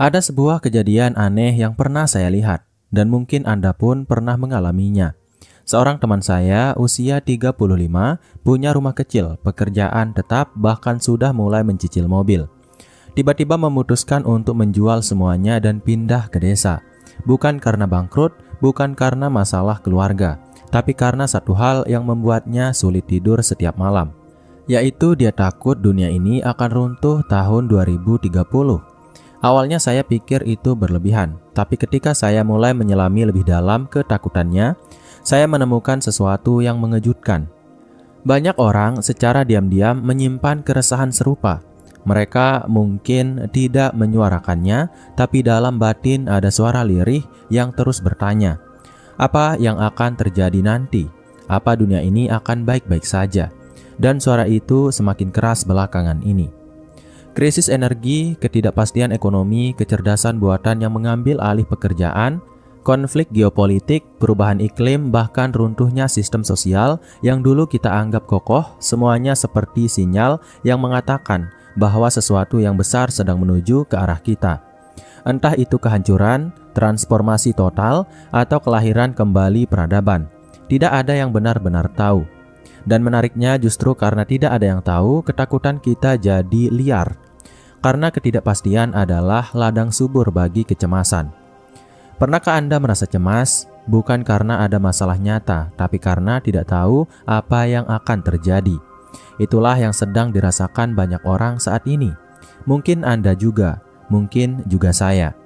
Ada sebuah kejadian aneh yang pernah saya lihat, dan mungkin Anda pun pernah mengalaminya. Seorang teman saya, usia 35, punya rumah kecil, pekerjaan tetap, bahkan sudah mulai mencicil mobil. Tiba-tiba memutuskan untuk menjual semuanya dan pindah ke desa. Bukan karena bangkrut, bukan karena masalah keluarga, tapi karena satu hal yang membuatnya sulit tidur setiap malam, yaitu dia takut dunia ini akan runtuh tahun 2030. Awalnya saya pikir itu berlebihan, tapi ketika saya mulai menyelami lebih dalam ketakutannya, saya menemukan sesuatu yang mengejutkan. Banyak orang secara diam-diam menyimpan keresahan serupa. Mereka mungkin tidak menyuarakannya, tapi dalam batin ada suara lirih yang terus bertanya, apa yang akan terjadi nanti? Apa dunia ini akan baik-baik saja? Dan suara itu semakin keras belakangan ini. Krisis energi, ketidakpastian ekonomi, kecerdasan buatan yang mengambil alih pekerjaan, konflik geopolitik, perubahan iklim, bahkan runtuhnya sistem sosial yang dulu kita anggap kokoh, semuanya seperti sinyal yang mengatakan bahwa sesuatu yang besar sedang menuju ke arah kita. Entah itu kehancuran, transformasi total, atau kelahiran kembali peradaban. Tidak ada yang benar-benar tahu. Dan menariknya justru karena tidak ada yang tahu, ketakutan kita jadi liar. Karena ketidakpastian adalah ladang subur bagi kecemasan. Pernahkah Anda merasa cemas? Bukan karena ada masalah nyata, tapi karena tidak tahu apa yang akan terjadi. Itulah yang sedang dirasakan banyak orang saat ini. Mungkin Anda juga, mungkin juga saya.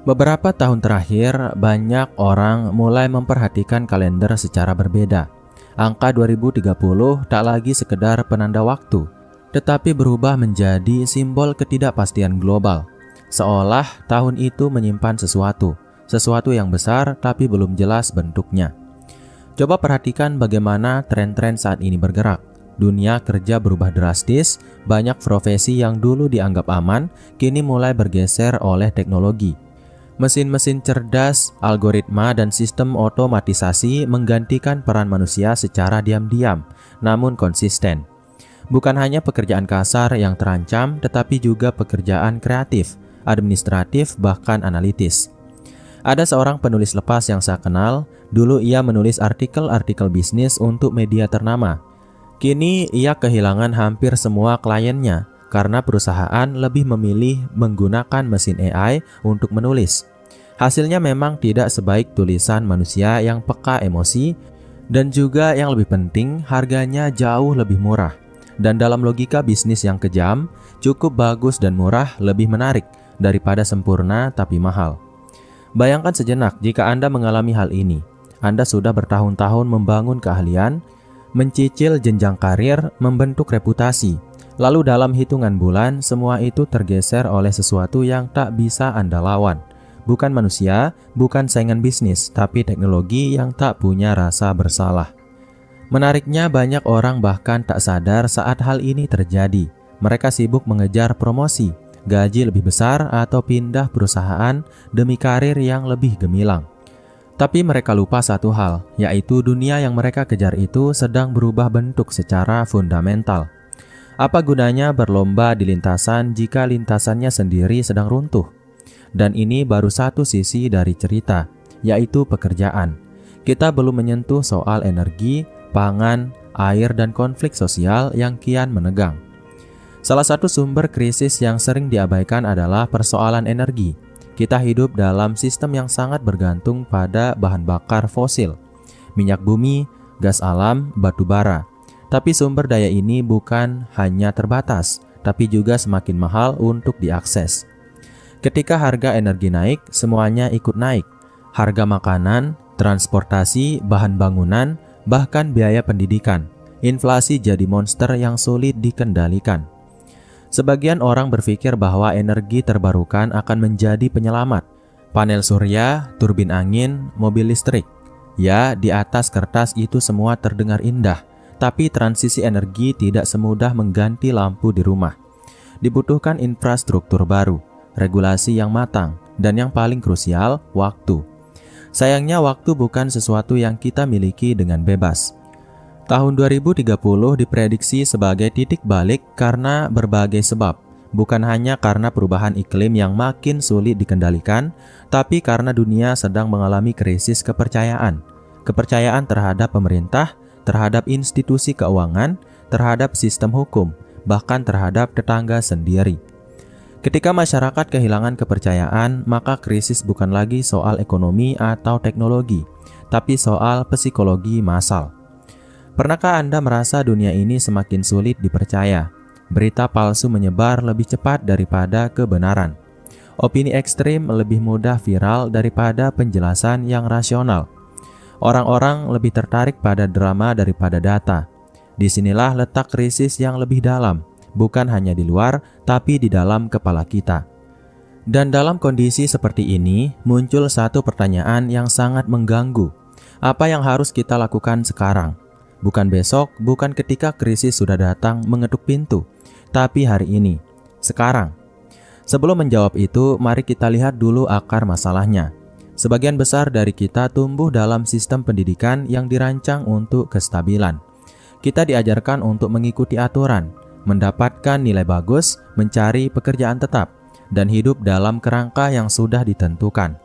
Beberapa tahun terakhir, banyak orang mulai memperhatikan kalender secara berbeda. Angka 2030 tak lagi sekedar penanda waktu, tetapi berubah menjadi simbol ketidakpastian global. Seolah tahun itu menyimpan sesuatu yang besar tapi belum jelas bentuknya. Coba perhatikan bagaimana tren-tren saat ini bergerak. Dunia kerja berubah drastis, banyak profesi yang dulu dianggap aman, kini mulai bergeser oleh teknologi. Mesin-mesin cerdas, algoritma, dan sistem otomatisasi menggantikan peran manusia secara diam-diam, namun konsisten. Bukan hanya pekerjaan kasar yang terancam, tetapi juga pekerjaan kreatif, administratif, bahkan analitis. Ada seorang penulis lepas yang saya kenal, dulu ia menulis artikel-artikel bisnis untuk media ternama. Kini ia kehilangan hampir semua kliennya, karena perusahaan lebih memilih menggunakan mesin AI untuk menulis. Hasilnya memang tidak sebaik tulisan manusia yang peka emosi, dan juga yang lebih penting, harganya jauh lebih murah. Dan dalam logika bisnis yang kejam, cukup bagus dan murah lebih menarik daripada sempurna tapi mahal. Bayangkan sejenak jika Anda mengalami hal ini. Anda sudah bertahun-tahun membangun keahlian, mencicil jenjang karir, membentuk reputasi. Lalu dalam hitungan bulan, semua itu tergeser oleh sesuatu yang tak bisa Anda lawan. Bukan manusia, bukan saingan bisnis, tapi teknologi yang tak punya rasa bersalah. Menariknya, banyak orang bahkan tak sadar saat hal ini terjadi. Mereka sibuk mengejar promosi, gaji lebih besar, atau pindah perusahaan demi karir yang lebih gemilang. Tapi mereka lupa satu hal, yaitu dunia yang mereka kejar itu sedang berubah bentuk secara fundamental. Apa gunanya berlomba di lintasan jika lintasannya sendiri sedang runtuh? Dan ini baru satu sisi dari cerita, yaitu pekerjaan. Kita belum menyentuh soal energi, pangan, air, dan konflik sosial yang kian menegang. Salah satu sumber krisis yang sering diabaikan adalah persoalan energi. Kita hidup dalam sistem yang sangat bergantung pada bahan bakar fosil, minyak bumi, gas alam, batu bara. Tapi sumber daya ini bukan hanya terbatas, tapi juga semakin mahal untuk diakses. Ketika harga energi naik, semuanya ikut naik. Harga makanan, transportasi, bahan bangunan, bahkan biaya pendidikan. Inflasi jadi monster yang sulit dikendalikan. Sebagian orang berpikir bahwa energi terbarukan akan menjadi penyelamat. Panel surya, turbin angin, mobil listrik. Ya, di atas kertas itu semua terdengar indah. Tapi transisi energi tidak semudah mengganti lampu di rumah. Dibutuhkan infrastruktur baru, regulasi yang matang, dan yang paling krusial, waktu. Sayangnya waktu bukan sesuatu yang kita miliki dengan bebas. Tahun 2030 diprediksi sebagai titik balik karena berbagai sebab. bukan hanya karena perubahan iklim yang makin sulit dikendalikan, tapi karena dunia sedang mengalami krisis kepercayaan. Kepercayaan terhadap pemerintah, terhadap institusi keuangan, terhadap sistem hukum, bahkan terhadap tetangga sendiri. Ketika masyarakat kehilangan kepercayaan, maka krisis bukan lagi soal ekonomi atau teknologi, tapi soal psikologi massal. Pernahkah Anda merasa dunia ini semakin sulit dipercaya? Berita palsu menyebar lebih cepat daripada kebenaran. Opini ekstrim lebih mudah viral daripada penjelasan yang rasional. Orang-orang lebih tertarik pada drama daripada data. Disinilah letak krisis yang lebih dalam, bukan hanya di luar, tapi di dalam kepala kita. Dan dalam kondisi seperti ini, muncul satu pertanyaan yang sangat mengganggu. Apa yang harus kita lakukan sekarang? Bukan besok, bukan ketika krisis sudah datang mengetuk pintu, tapi hari ini, sekarang. Sebelum menjawab itu, mari kita lihat dulu akar masalahnya. Sebagian besar dari kita tumbuh dalam sistem pendidikan yang dirancang untuk kestabilan. Kita diajarkan untuk mengikuti aturan, mendapatkan nilai bagus, mencari pekerjaan tetap, dan hidup dalam kerangka yang sudah ditentukan.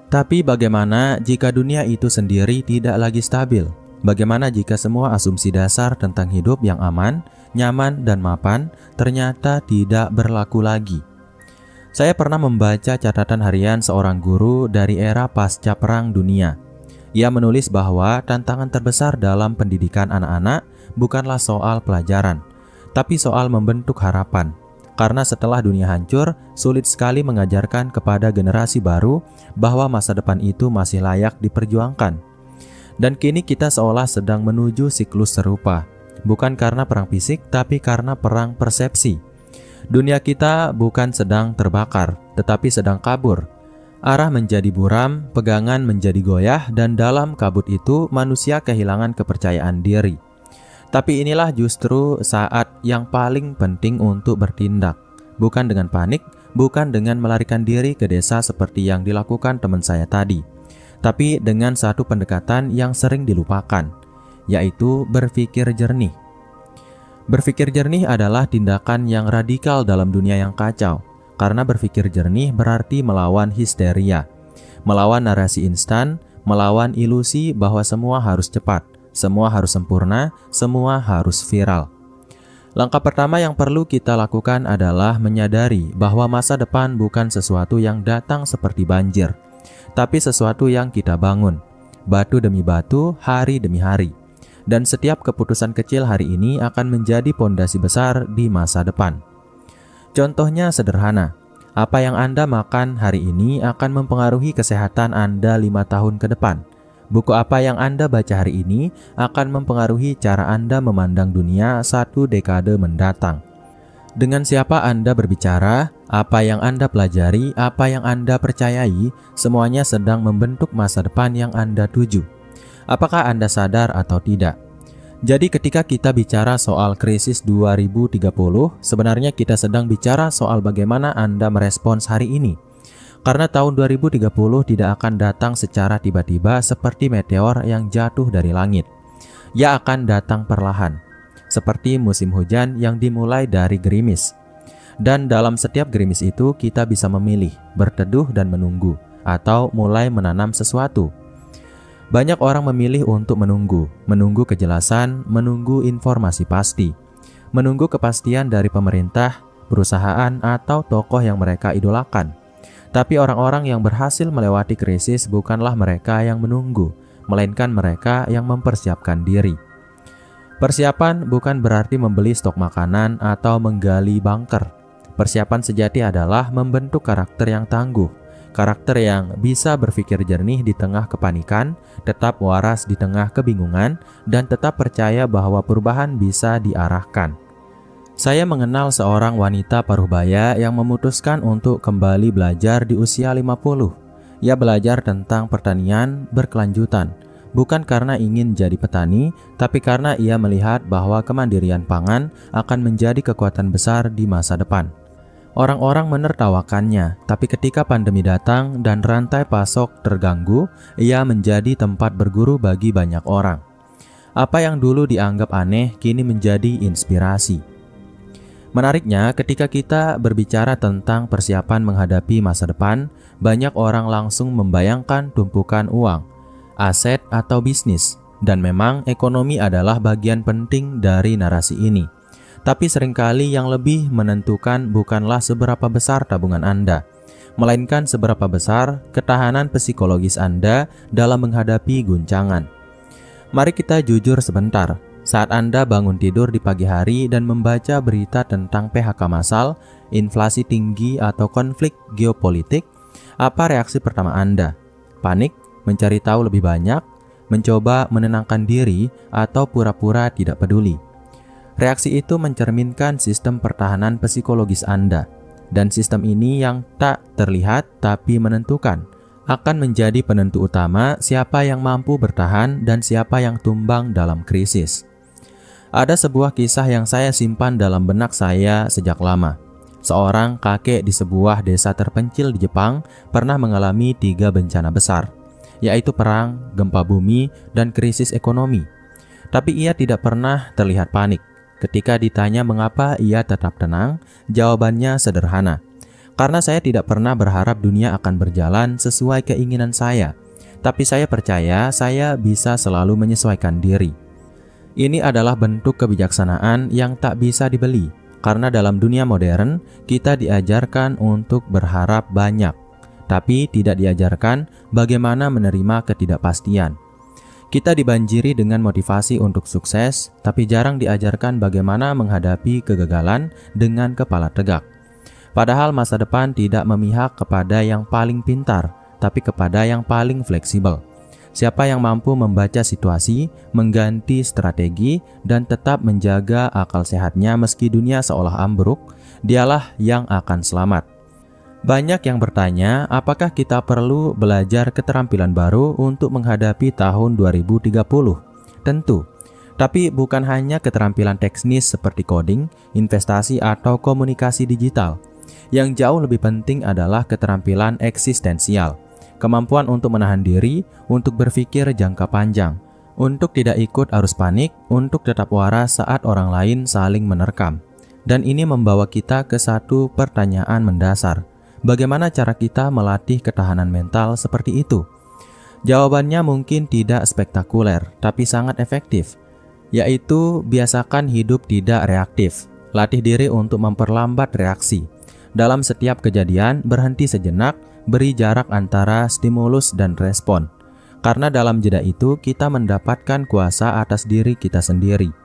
Tapi bagaimana jika dunia itu sendiri tidak lagi stabil? Bagaimana jika semua asumsi dasar tentang hidup yang aman, nyaman, dan mapan ternyata tidak berlaku lagi? Saya pernah membaca catatan harian seorang guru dari era pasca Perang Dunia. Ia menulis bahwa tantangan terbesar dalam pendidikan anak-anak bukanlah soal pelajaran, tapi soal membentuk harapan. Karena setelah dunia hancur, sulit sekali mengajarkan kepada generasi baru bahwa masa depan itu masih layak diperjuangkan. Dan kini kita seolah sedang menuju siklus serupa, bukan karena perang fisik, tapi karena perang persepsi. Dunia kita bukan sedang terbakar, tetapi sedang kabur. Arah menjadi buram, pegangan menjadi goyah, dan dalam kabut itu manusia kehilangan kepercayaan diri. Tapi inilah justru saat yang paling penting untuk bertindak. Bukan dengan panik, bukan dengan melarikan diri ke desa seperti yang dilakukan teman saya tadi, tapi dengan satu pendekatan yang sering dilupakan, yaitu berpikir jernih. Berpikir jernih adalah tindakan yang radikal dalam dunia yang kacau, karena berpikir jernih berarti melawan histeria, melawan narasi instan, melawan ilusi bahwa semua harus cepat, semua harus sempurna, semua harus viral. Langkah pertama yang perlu kita lakukan adalah menyadari bahwa masa depan bukan sesuatu yang datang seperti banjir, tapi sesuatu yang kita bangun, batu demi batu, hari demi hari. Dan setiap keputusan kecil hari ini akan menjadi pondasi besar di masa depan. Contohnya sederhana, apa yang Anda makan hari ini akan mempengaruhi kesehatan Anda 5 tahun ke depan. Buku apa yang Anda baca hari ini akan mempengaruhi cara Anda memandang dunia 1 dekade mendatang. Dengan siapa Anda berbicara, apa yang Anda pelajari, apa yang Anda percayai, semuanya sedang membentuk masa depan yang Anda tuju. Apakah Anda sadar atau tidak? Jadi ketika kita bicara soal krisis 2030, sebenarnya kita sedang bicara soal bagaimana Anda merespons hari ini. Karena tahun 2030 tidak akan datang secara tiba-tiba seperti meteor yang jatuh dari langit. Ia akan datang perlahan, seperti musim hujan yang dimulai dari gerimis. Dan dalam setiap gerimis itu kita bisa memilih, berteduh dan menunggu, atau mulai menanam sesuatu. Banyak orang memilih untuk menunggu kejelasan, menunggu informasi pasti, menunggu kepastian dari pemerintah, perusahaan, atau tokoh yang mereka idolakan. Tapi orang-orang yang berhasil melewati krisis bukanlah mereka yang menunggu, melainkan mereka yang mempersiapkan diri. Persiapan bukan berarti membeli stok makanan atau menggali bunker. Persiapan sejati adalah membentuk karakter yang tangguh, karakter yang bisa berpikir jernih di tengah kepanikan, tetap waras di tengah kebingungan, dan tetap percaya bahwa perubahan bisa diarahkan. Saya mengenal seorang wanita paruhbaya yang memutuskan untuk kembali belajar di usia 50. Ia belajar tentang pertanian berkelanjutan, bukan karena ingin jadi petani, tapi karena ia melihat bahwa kemandirian pangan akan menjadi kekuatan besar di masa depan. Orang-orang menertawakannya, tapi ketika pandemi datang dan rantai pasok terganggu, ia menjadi tempat berguru bagi banyak orang. Apa yang dulu dianggap aneh kini menjadi inspirasi. Menariknya, ketika kita berbicara tentang persiapan menghadapi masa depan, banyak orang langsung membayangkan tumpukan uang, aset, atau bisnis. Dan memang ekonomi adalah bagian penting dari narasi ini. Tapi seringkali yang lebih menentukan bukanlah seberapa besar tabungan Anda, melainkan seberapa besar ketahanan psikologis Anda dalam menghadapi guncangan. Mari kita jujur sebentar. Saat Anda bangun tidur di pagi hari dan membaca berita tentang PHK massal, inflasi tinggi, atau konflik geopolitik, apa reaksi pertama Anda? Panik, mencari tahu lebih banyak, mencoba menenangkan diri, atau pura-pura tidak peduli? Reaksi itu mencerminkan sistem pertahanan psikologis Anda. Dan sistem ini yang tak terlihat tapi menentukan, akan menjadi penentu utama siapa yang mampu bertahan dan siapa yang tumbang dalam krisis. Ada sebuah kisah yang saya simpan dalam benak saya sejak lama. Seorang kakek di sebuah desa terpencil di Jepang pernah mengalami 3 bencana besar, yaitu perang, gempa bumi, dan krisis ekonomi. Tapi ia tidak pernah terlihat panik. Ketika ditanya mengapa ia tetap tenang, jawabannya sederhana. Karena saya tidak pernah berharap dunia akan berjalan sesuai keinginan saya, tapi saya percaya saya bisa selalu menyesuaikan diri. Ini adalah bentuk kebijaksanaan yang tak bisa dibeli, karena dalam dunia modern kita diajarkan untuk berharap banyak, tapi tidak diajarkan bagaimana menerima ketidakpastian. Kita dibanjiri dengan motivasi untuk sukses, tapi jarang diajarkan bagaimana menghadapi kegagalan dengan kepala tegak. Padahal masa depan tidak memihak kepada yang paling pintar, tapi kepada yang paling fleksibel. Siapa yang mampu membaca situasi, mengganti strategi, dan tetap menjaga akal sehatnya meski dunia seolah ambruk, dialah yang akan selamat. Banyak yang bertanya, apakah kita perlu belajar keterampilan baru untuk menghadapi tahun 2030? Tentu, tapi bukan hanya keterampilan teknis seperti coding, investasi, atau komunikasi digital. Yang jauh lebih penting adalah keterampilan eksistensial. Kemampuan untuk menahan diri, untuk berpikir jangka panjang, untuk tidak ikut arus panik, untuk tetap waras saat orang lain saling menerkam. Dan ini membawa kita ke satu pertanyaan mendasar. Bagaimana cara kita melatih ketahanan mental seperti itu? Jawabannya mungkin tidak spektakuler, tapi sangat efektif, yaitu biasakan hidup tidak reaktif. Latih diri untuk memperlambat reaksi. Dalam setiap kejadian, berhenti sejenak, beri jarak antara stimulus dan respon. Karena dalam jeda itu kita mendapatkan kuasa atas diri kita sendiri.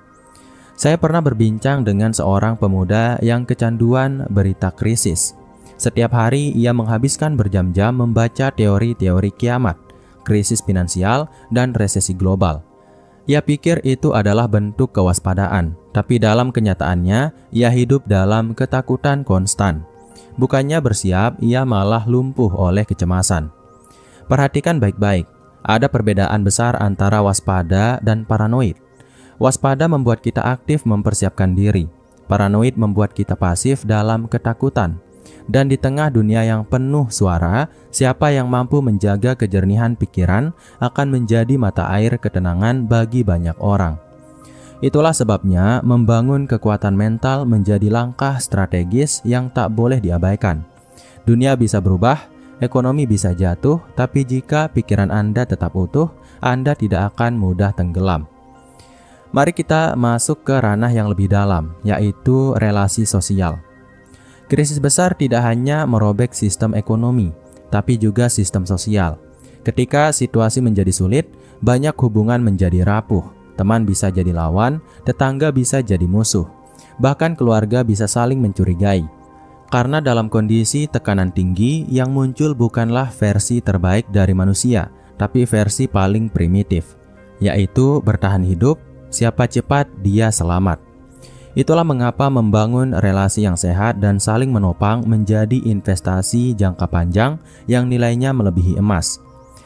Saya pernah berbincang dengan seorang pemuda yang kecanduan berita krisis. Setiap hari ia menghabiskan berjam-jam membaca teori-teori kiamat, krisis finansial, dan resesi global. Ia pikir itu adalah bentuk kewaspadaan, tapi dalam kenyataannya ia hidup dalam ketakutan konstan. Bukannya bersiap, ia malah lumpuh oleh kecemasan. Perhatikan baik-baik, ada perbedaan besar antara waspada dan paranoid. Waspada membuat kita aktif mempersiapkan diri. Paranoid membuat kita pasif dalam ketakutan. Dan di tengah dunia yang penuh suara, siapa yang mampu menjaga kejernihan pikiran akan menjadi mata air ketenangan bagi banyak orang. Itulah sebabnya membangun kekuatan mental menjadi langkah strategis yang tak boleh diabaikan. Dunia bisa berubah, ekonomi bisa jatuh, tapi jika pikiran Anda tetap utuh, Anda tidak akan mudah tenggelam. Mari kita masuk ke ranah yang lebih dalam, yaitu relasi sosial. Krisis besar tidak hanya merobek sistem ekonomi, tapi juga sistem sosial. Ketika situasi menjadi sulit, banyak hubungan menjadi rapuh. Teman bisa jadi lawan, tetangga bisa jadi musuh. Bahkan keluarga bisa saling mencurigai. Karena dalam kondisi tekanan tinggi, yang muncul bukanlah versi terbaik dari manusia, tapi versi paling primitif, yaitu bertahan hidup, siapa cepat dia selamat. Itulah mengapa membangun relasi yang sehat dan saling menopang menjadi investasi jangka panjang yang nilainya melebihi emas.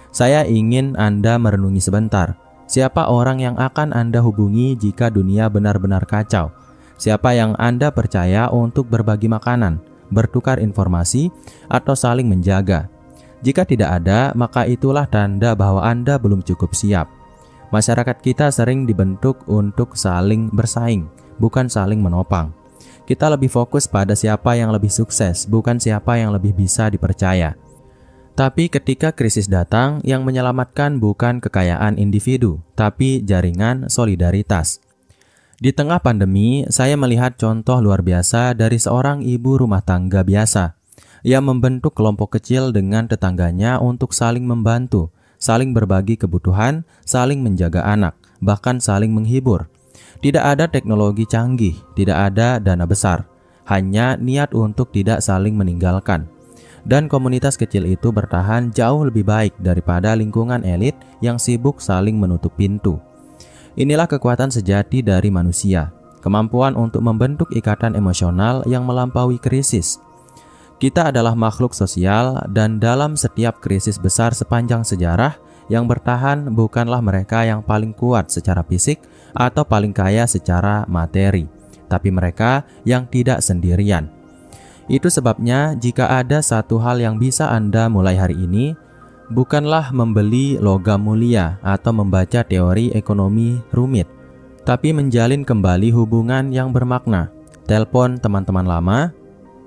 Saya ingin Anda merenungi sebentar. Siapa orang yang akan Anda hubungi jika dunia benar-benar kacau? Siapa yang Anda percaya untuk berbagi makanan, bertukar informasi, atau saling menjaga? Jika tidak ada, maka itulah tanda bahwa Anda belum cukup siap. Masyarakat kita sering dibentuk untuk saling bersaing, bukan saling menopang. Kita lebih fokus pada siapa yang lebih sukses, bukan siapa yang lebih bisa dipercaya. Tapi ketika krisis datang, yang menyelamatkan bukan kekayaan individu, tapi jaringan solidaritas. Di tengah pandemi, saya melihat contoh luar biasa dari seorang ibu rumah tangga biasa yang membentuk kelompok kecil dengan tetangganya untuk saling membantu, saling berbagi kebutuhan, saling menjaga anak, bahkan saling menghibur. Tidak ada teknologi canggih, tidak ada dana besar, hanya niat untuk tidak saling meninggalkan. Dan komunitas kecil itu bertahan jauh lebih baik daripada lingkungan elit yang sibuk saling menutup pintu. Inilah kekuatan sejati dari manusia, kemampuan untuk membentuk ikatan emosional yang melampaui krisis. Kita adalah makhluk sosial, dan dalam setiap krisis besar sepanjang sejarah, yang bertahan bukanlah mereka yang paling kuat secara fisik atau paling kaya secara materi, tapi mereka yang tidak sendirian. Itu sebabnya jika ada satu hal yang bisa Anda mulai hari ini, bukanlah membeli logam mulia atau membaca teori ekonomi rumit, tapi menjalin kembali hubungan yang bermakna. Telepon teman-teman lama,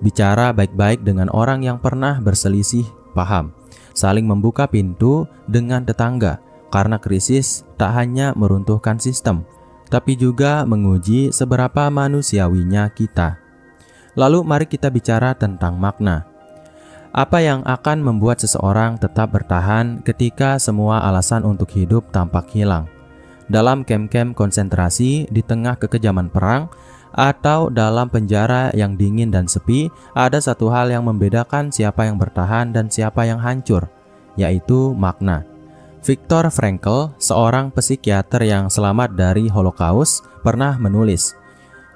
bicara baik-baik dengan orang yang pernah berselisih paham, saling membuka pintu dengan tetangga, karena krisis tak hanya meruntuhkan sistem, tapi juga menguji seberapa manusiawinya kita. Lalu mari kita bicara tentang makna. Apa yang akan membuat seseorang tetap bertahan ketika semua alasan untuk hidup tampak hilang? Dalam kem-kem konsentrasi di tengah kekejaman perang, atau dalam penjara yang dingin dan sepi, ada satu hal yang membedakan siapa yang bertahan dan siapa yang hancur, yaitu makna. Viktor Frankl, seorang psikiater yang selamat dari Holocaust, pernah menulis,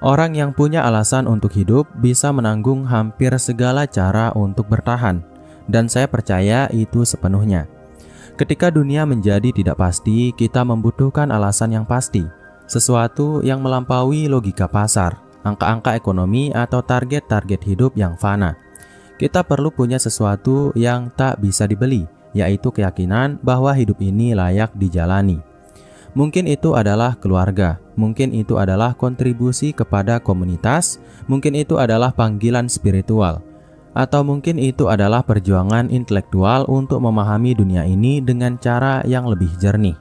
"Orang yang punya alasan untuk hidup bisa menanggung hampir segala cara untuk bertahan, dan saya percaya itu sepenuhnya. Ketika dunia menjadi tidak pasti, kita membutuhkan alasan yang pasti, sesuatu yang melampaui logika pasar, angka-angka ekonomi, atau target-target hidup yang fana. Kita perlu punya sesuatu yang tak bisa dibeli, yaitu keyakinan bahwa hidup ini layak dijalani. Mungkin itu adalah keluarga, mungkin itu adalah kontribusi kepada komunitas, mungkin itu adalah panggilan spiritual, atau mungkin itu adalah perjuangan intelektual untuk memahami dunia ini dengan cara yang lebih jernih.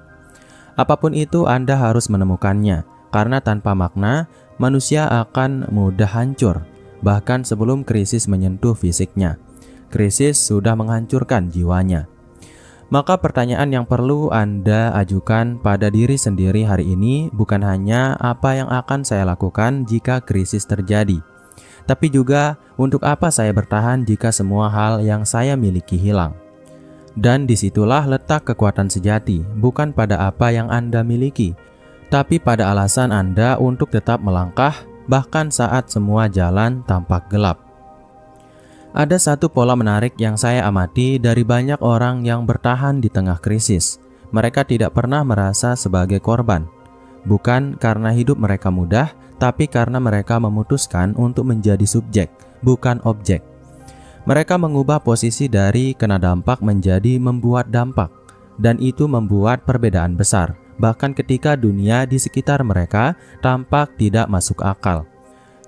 Apapun itu, Anda harus menemukannya, karena tanpa makna, manusia akan mudah hancur, bahkan sebelum krisis menyentuh fisiknya. Krisis sudah menghancurkan jiwanya. Maka pertanyaan yang perlu Anda ajukan pada diri sendiri hari ini bukan hanya apa yang akan saya lakukan jika krisis terjadi, tapi juga untuk apa saya bertahan jika semua hal yang saya miliki hilang. Dan disitulah letak kekuatan sejati, bukan pada apa yang Anda miliki, tapi pada alasan Anda untuk tetap melangkah, bahkan saat semua jalan tampak gelap. Ada satu pola menarik yang saya amati dari banyak orang yang bertahan di tengah krisis. Mereka tidak pernah merasa sebagai korban, bukan karena hidup mereka mudah, tapi karena mereka memutuskan untuk menjadi subjek, bukan objek. Mereka mengubah posisi dari kena dampak menjadi membuat dampak, dan itu membuat perbedaan besar, bahkan ketika dunia di sekitar mereka tampak tidak masuk akal.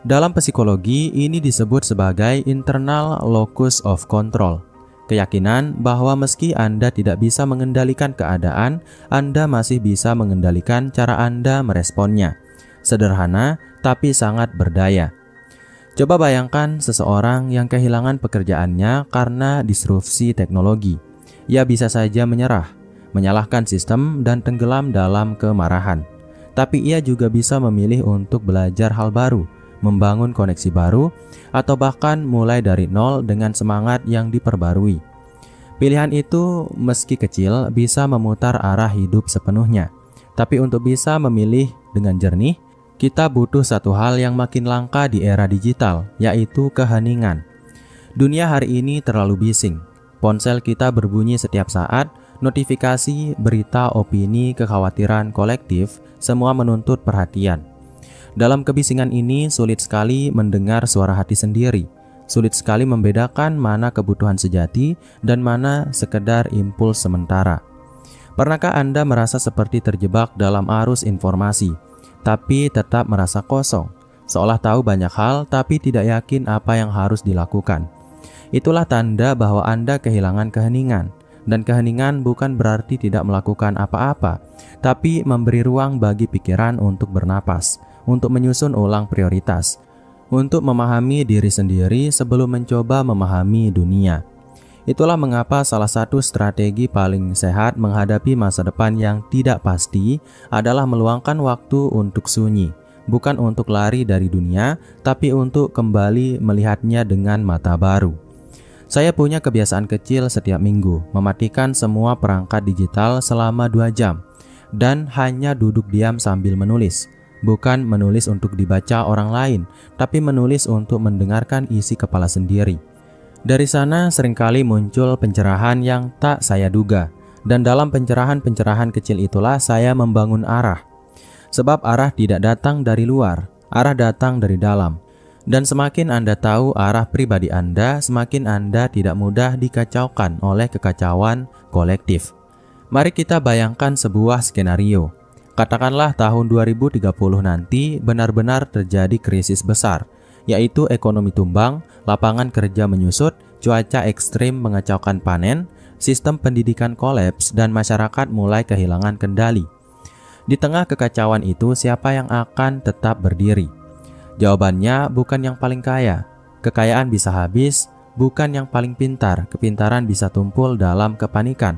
Dalam psikologi, ini disebut sebagai internal locus of control, keyakinan bahwa meski Anda tidak bisa mengendalikan keadaan, Anda masih bisa mengendalikan cara Anda meresponnya. Sederhana, tapi sangat berdaya. Coba bayangkan seseorang yang kehilangan pekerjaannya karena disrupsi teknologi. Ia bisa saja menyerah, menyalahkan sistem, dan tenggelam dalam kemarahan. Tapi ia juga bisa memilih untuk belajar hal baru, membangun koneksi baru, atau bahkan mulai dari nol dengan semangat yang diperbarui. Pilihan itu, meski kecil, bisa memutar arah hidup sepenuhnya. Tapi untuk bisa memilih dengan jernih, kita butuh satu hal yang makin langka di era digital, yaitu keheningan. Dunia hari ini terlalu bising. Ponsel kita berbunyi setiap saat, notifikasi, berita, opini, kekhawatiran kolektif, semua menuntut perhatian. Dalam kebisingan ini, sulit sekali mendengar suara hati sendiri. Sulit sekali membedakan mana kebutuhan sejati dan mana sekedar impuls sementara. Pernahkah Anda merasa seperti terjebak dalam arus informasi, tapi tetap merasa kosong, seolah tahu banyak hal tapi tidak yakin apa yang harus dilakukan. Itulah tanda bahwa Anda kehilangan keheningan. Dan keheningan bukan berarti tidak melakukan apa-apa, tapi memberi ruang bagi pikiran untuk bernapas, untuk menyusun ulang prioritas, untuk memahami diri sendiri sebelum mencoba memahami dunia. Itulah mengapa salah satu strategi paling sehat menghadapi masa depan yang tidak pasti adalah meluangkan waktu untuk sunyi, bukan untuk lari dari dunia, tapi untuk kembali melihatnya dengan mata baru. Saya punya kebiasaan kecil setiap minggu, mematikan semua perangkat digital selama 2 jam, dan hanya duduk diam sambil menulis. Bukan menulis untuk dibaca orang lain, tapi menulis untuk mendengarkan isi kepala sendiri. Dari sana seringkali muncul pencerahan yang tak saya duga, dan dalam pencerahan-pencerahan kecil itulah saya membangun arah. Sebab arah tidak datang dari luar, arah datang dari dalam. Dan semakin Anda tahu arah pribadi Anda, semakin Anda tidak mudah dikacaukan oleh kekacauan kolektif. Mari kita bayangkan sebuah skenario. Katakanlah tahun 2030 nanti benar-benar terjadi krisis besar, yaitu ekonomi tumbang, lapangan kerja menyusut, cuaca ekstrim mengacaukan panen, sistem pendidikan kolaps, dan masyarakat mulai kehilangan kendali. Di tengah kekacauan itu, siapa yang akan tetap berdiri? Jawabannya bukan yang paling kaya. Kekayaan bisa habis, bukan yang paling pintar. Kepintaran bisa tumpul dalam kepanikan.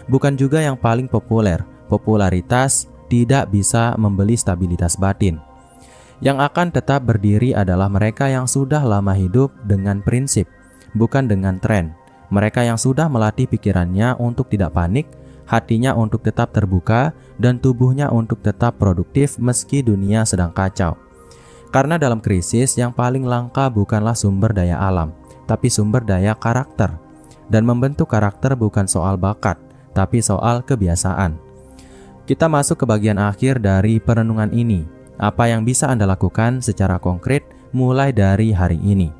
Bukan juga yang paling populer. Popularitas tidak bisa membeli stabilitas batin. Yang akan tetap berdiri adalah mereka yang sudah lama hidup dengan prinsip, bukan dengan tren. Mereka yang sudah melatih pikirannya untuk tidak panik, hatinya untuk tetap terbuka, dan tubuhnya untuk tetap produktif meski dunia sedang kacau. Karena dalam krisis yang paling langka bukanlah sumber daya alam, tapi sumber daya karakter. Dan membentuk karakter bukan soal bakat, tapi soal kebiasaan. Kita masuk ke bagian akhir dari perenungan ini. Apa yang bisa Anda lakukan secara konkret mulai dari hari ini?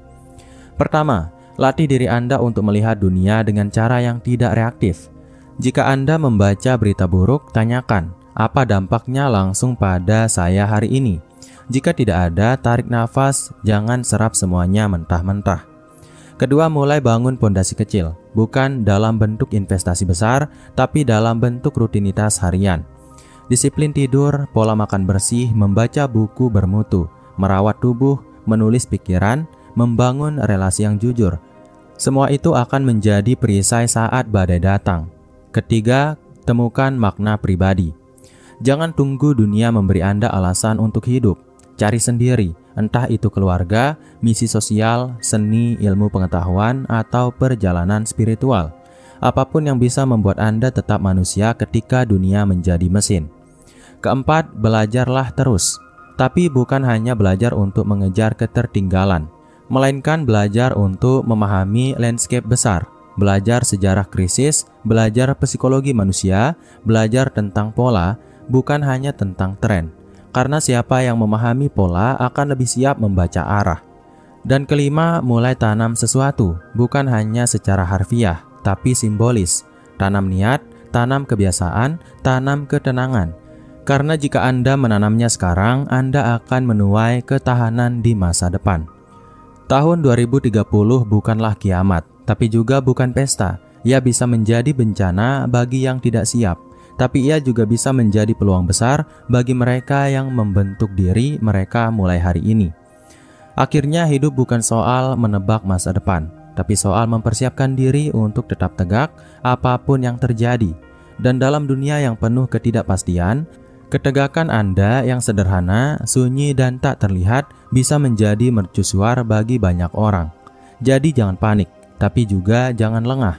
Pertama, latih diri Anda untuk melihat dunia dengan cara yang tidak reaktif. Jika Anda membaca berita buruk, tanyakan, apa dampaknya langsung pada saya hari ini? Jika tidak ada, tarik nafas, jangan serap semuanya mentah-mentah. Kedua, mulai bangun pondasi kecil, bukan dalam bentuk investasi besar, tapi dalam bentuk rutinitas harian. Disiplin tidur, pola makan bersih, membaca buku bermutu, merawat tubuh, menulis pikiran, membangun relasi yang jujur. Semua itu akan menjadi perisai saat badai datang. Ketiga, temukan makna pribadi. Jangan tunggu dunia memberi Anda alasan untuk hidup. Cari sendiri, entah itu keluarga, misi sosial, seni, ilmu pengetahuan, atau perjalanan spiritual. Apapun yang bisa membuat Anda tetap manusia ketika dunia menjadi mesin. Keempat, belajarlah terus. Tapi bukan hanya belajar untuk mengejar ketertinggalan, melainkan belajar untuk memahami landscape besar, belajar sejarah krisis, belajar psikologi manusia, belajar tentang pola, bukan hanya tentang tren. Karena siapa yang memahami pola akan lebih siap membaca arah. Dan kelima, mulai tanam sesuatu, bukan hanya secara harfiah, tapi simbolis. Tanam niat, tanam kebiasaan, tanam ketenangan. Karena jika Anda menanamnya sekarang, Anda akan menuai ketahanan di masa depan. Tahun 2030 bukanlah kiamat, tapi juga bukan pesta. Ia bisa menjadi bencana bagi yang tidak siap. Tapi ia juga bisa menjadi peluang besar bagi mereka yang membentuk diri mereka mulai hari ini. Akhirnya hidup bukan soal menebak masa depan, tapi soal mempersiapkan diri untuk tetap tegak apapun yang terjadi. Dan dalam dunia yang penuh ketidakpastian, ketegakan Anda yang sederhana, sunyi dan tak terlihat bisa menjadi mercusuar bagi banyak orang. Jadi jangan panik, tapi juga jangan lengah.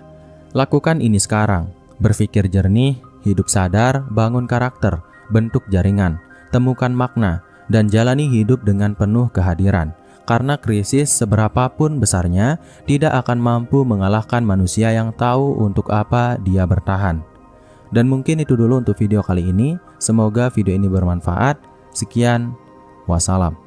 Lakukan ini sekarang, berpikir jernih, hidup sadar, bangun karakter, bentuk jaringan, temukan makna, dan jalani hidup dengan penuh kehadiran. Karena krisis seberapapun besarnya tidak akan mampu mengalahkan manusia yang tahu untuk apa dia bertahan. Dan mungkin itu dulu untuk video kali ini. Semoga video ini bermanfaat. Sekian, wassalam.